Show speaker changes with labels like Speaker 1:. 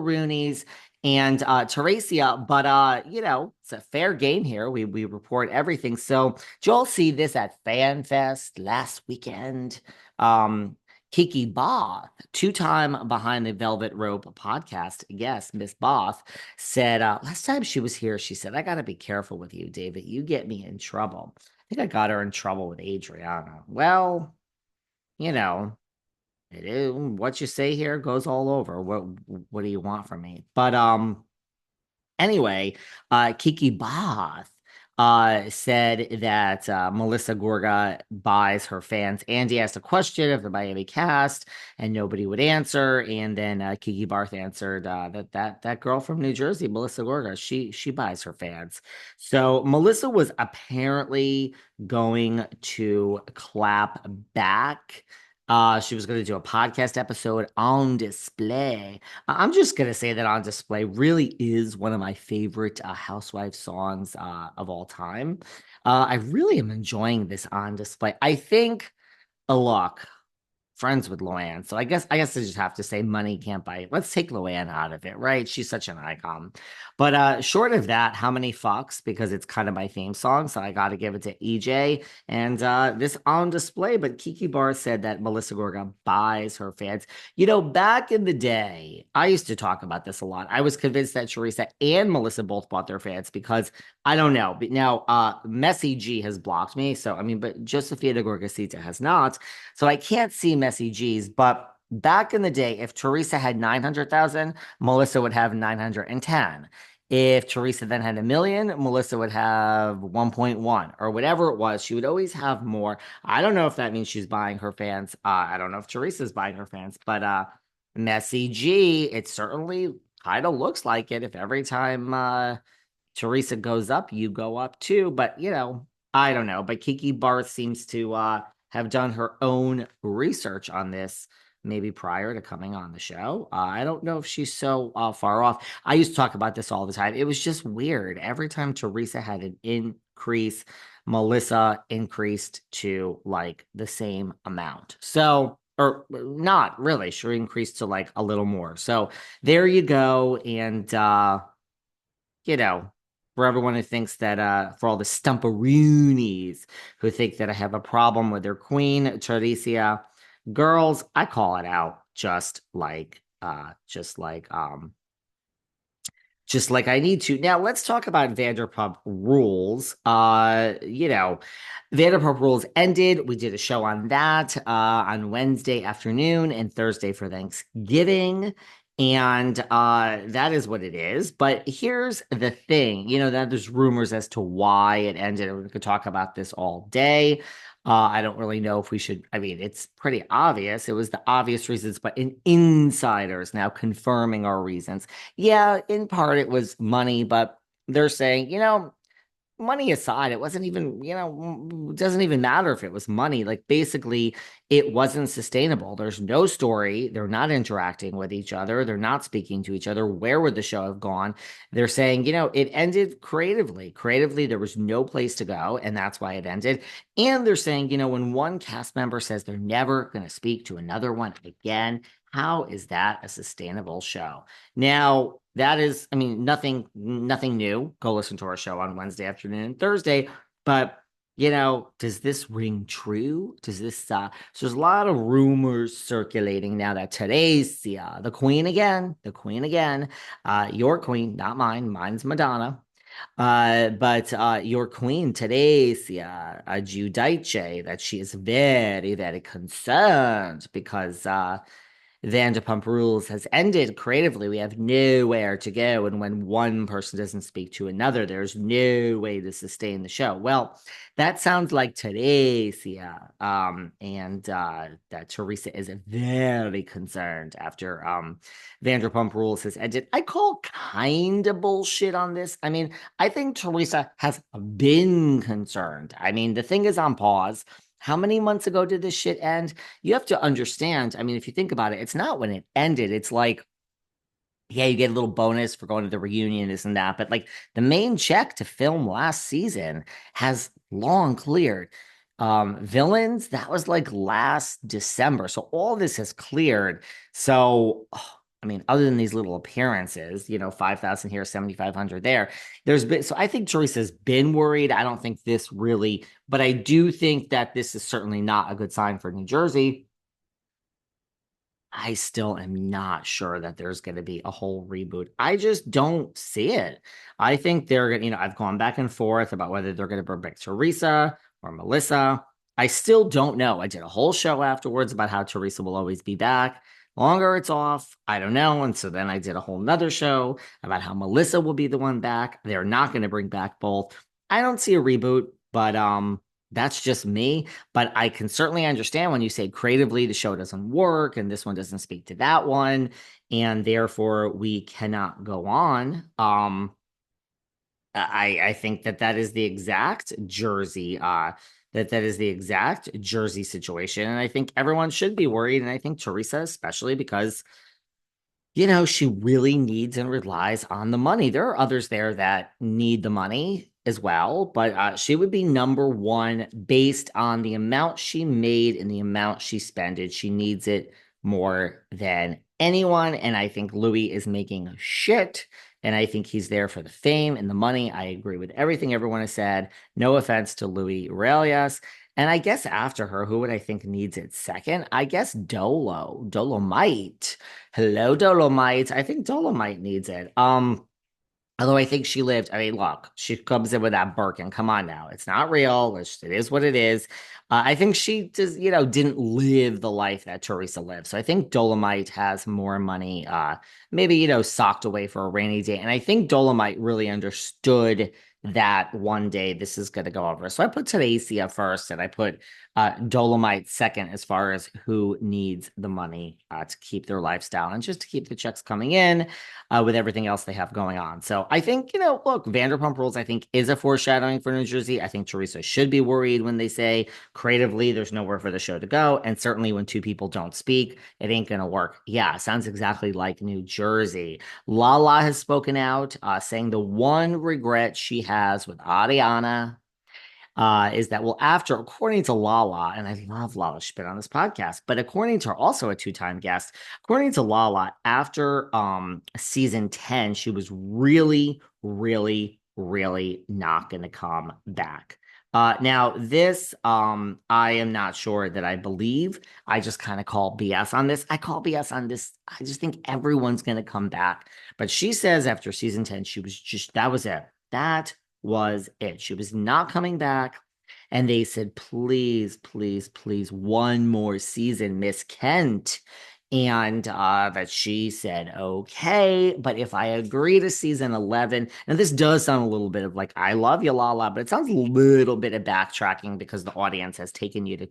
Speaker 1: Stumperoonies and Teresa, but it's a fair game here. We report everything. So did you all see this at Fan Fest last weekend? Kiki Barth, two-time Behind the Velvet Rope podcast guest, Miss Barth, said last time she was here, she said, I got to be careful with you, David. You get me in trouble. I think I got her in trouble with Adriana. Well, you know, it is what you say here goes all over. What do you want from me? But anyway, Kiki Barth said that Melissa Gorga buys her fans. Andy asked a question of the Miami cast, and nobody would answer. And then Kiki Barth answered that girl from New Jersey, Melissa Gorga, she buys her fans. So Melissa was apparently going to clap back. She was going to do a podcast episode on display. I'm just going to say that On Display really is one of my favorite Housewife songs of all time. I really am enjoying this On Display. I think, look, friends with Luann. So I guess I just have to say money can't buy it. Let's take Luann out of it, right? She's such an icon. But short of that, how many fucks? Because it's kind of my theme song, so I got to give it to EJ and this On Display. But Kiki Barr said that Melissa Gorga buys her fans. Back in the day, I used to talk about this a lot. I was convinced that Teresa and Melissa both bought their fans because I don't know. But now Messy G has blocked me. So I mean, but Josefina Gorgasita has not. So I can't see Messy G's, but back in the day, if Teresa had 900,000, Melissa would have 910. If Teresa then had 1 million, Melissa would have 1.1 or whatever it was. She would always have more. I don't know if that means she's buying her fans. I don't know if Teresa's buying her fans, but Messy G, it certainly kind of looks like it. If every time Teresa goes up, you go up too. But I don't know. But Kiki Barth seems to have done her own research on this, maybe prior to coming on the show. I don't know if she's so far off. I used to talk about this all the time. It was just weird. Every time Teresa had an increase, Melissa increased to like the same amount. So, or not really, she increased to like a little more. So there you go. And, you know, for everyone who thinks that, for all the stumperoonies who think that I have a problem with their queen, Teresa, girls, I call it out just like I need to. Now, let's talk about Vanderpump Rules. Vanderpump Rules ended. We did a show on that on Wednesday afternoon and Thursday for Thanksgiving. And that is what it is. But here's the thing, that there's rumors as to why it ended. We could talk about this all day. I don't really know if we should. I mean, it's pretty obvious. It was the obvious reasons, but insiders now confirming our reasons. Yeah, in part it was money, but they're saying, money aside, it wasn't even, it doesn't even matter if it was money. Like basically, it wasn't sustainable. There's no story. They're not interacting with each other. They're not speaking to each other. Where would the show have gone? They're saying, it ended creatively. Creatively, there was no place to go, and that's why it ended. And they're saying, when one cast member says they're never going to speak to another one again, how is that a sustainable show? Now, that is, I mean, nothing new. Go listen to our show on Wednesday afternoon and Thursday. But, does this ring true? Does this, so there's a lot of rumors circulating now that Teresa, the queen again, your queen, not mine, mine's Madonna. But your queen, Teresa Giudice, that she is very, very concerned because, Vanderpump Rules has ended creatively. We have nowhere to go. And when one person doesn't speak to another, there's no way to sustain the show. Well, that sounds like Teresa. And that Teresa is very concerned after Vanderpump Rules has ended. I call kind of bullshit on this. I mean, I think Teresa has been concerned. I mean, the thing is on pause. How many months ago did this shit end? You have to understand. I mean, if you think about it, it's not when it ended. It's like, yeah, you get a little bonus for going to the reunion, this and that. But like the main check to film last season has long cleared. Villains, that was like last December. So all this has cleared. So, mean, other than these little appearances, 5,000 here, 7,500 there, so I think Teresa's been worried. I don't think this really, but I do think that this is certainly not a good sign for New Jersey. I still am not sure that there's going to be a whole reboot. I just don't see it. I think they're going to, I've gone back and forth about whether they're going to bring back Teresa or Melissa. I still don't know. I did a whole show afterwards about how Teresa will always be back. Longer it's off, I don't know. And so then I did a whole nother show about how Melissa will be the one back. They're not going to bring back both. I don't see a reboot, but that's just me. But I can certainly understand when you say creatively the show doesn't work and this one doesn't speak to that one, and therefore we cannot go on. I think that is the exact Jersey that is the exact Jersey situation, and I think everyone should be worried, and I think Teresa especially because she really needs and relies on the money. There are others there that need the money as well, but she would be number one based on the amount she made and the amount she spended. She needs it more than anyone, and I think Louis is making shit, and I think he's there for the fame and the money. I agree with everything everyone has said. No offense to Louis Aurelius. And I guess after her, who would I think needs it second? I guess Dolomite. Hello, Dolomite. I think Dolomite needs it. Although I think she lived, I mean, look, she comes in with that Birkin. Come on now. It's not real. It is what it is. I think she just, didn't live the life that Teresa lived. So I think Dolomite has more money, maybe, socked away for a rainy day. And I think Dolomite really understood that one day this is going to go over. So I put Teresa first and I put Dolomite second as far as who needs the money to keep their lifestyle and just to keep the checks coming in with everything else they have going on. So I think, look, Vanderpump Rules, I think, is a foreshadowing for New Jersey. I think Teresa should be worried when they say creatively there's nowhere for the show to go. And certainly when two people don't speak, it ain't going to work. Yeah, sounds exactly like New Jersey. Lala has spoken out, saying the one regret she has with Ariana is that, well, according to Lala, and I love Lala, she's been on this podcast, but according to her, also a two-time guest, according to Lala, after season 10, she was really, really, really not going to come back. Now, this, I am not sure that I believe. I just kind of call BS on this. I call BS on this. I just think everyone's going to come back. But she says after season 10, that was it. That was it. She was not coming back. And they said, please, please, please, one more season, Miss Kent. And that she said, okay, but if I agree to season 11, and this does sound a little bit of like, I love you, Lala, but it sounds a little bit of backtracking because the audience has taken you to